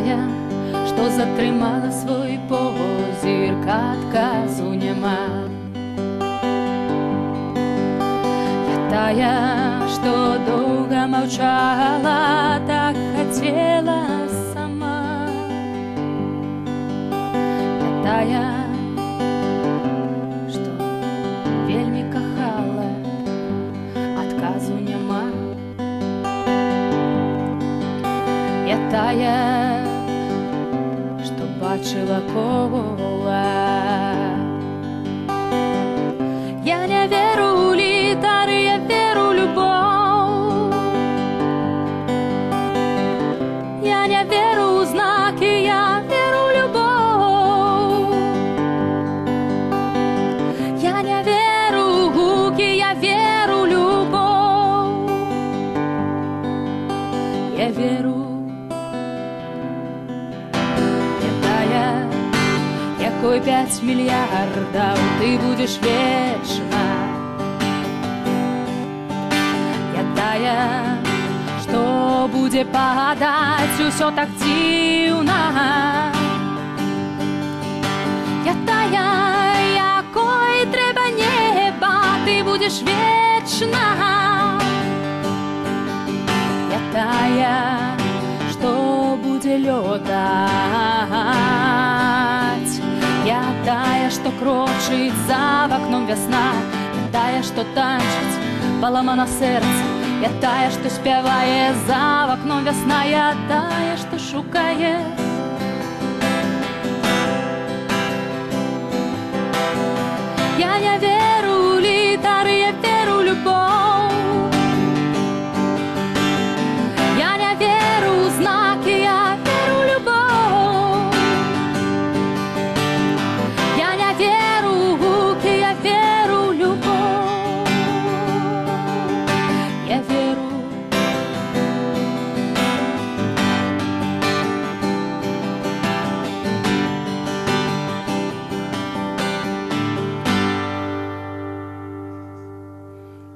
тая, што затрымала свой позірк, адказу няма. Я тая, што доўга маўчала, так хацела сама. Я тая, што вельмі кахала, адказу няма. Я тая, што бачыла кола. Я не веру ў літары, я веру ў любоў. Я не веру ў знакі, я веру ў любоў. Я не веру ў гукі, я веру ў любоў. Я веру, якой 5 мільярдаў ты будзеш вечна. Я тая, што будзе падаць усё так дзіўна. Я тая, якой трэба неба, ты будзеш вечна. Я тая, што будзе лётаць. Я тая, што крочыць за вакном вясна. Я тая, што танчыць паламана сэрца. Я тая, што спявае за вакном вясна. Я тая, што шукае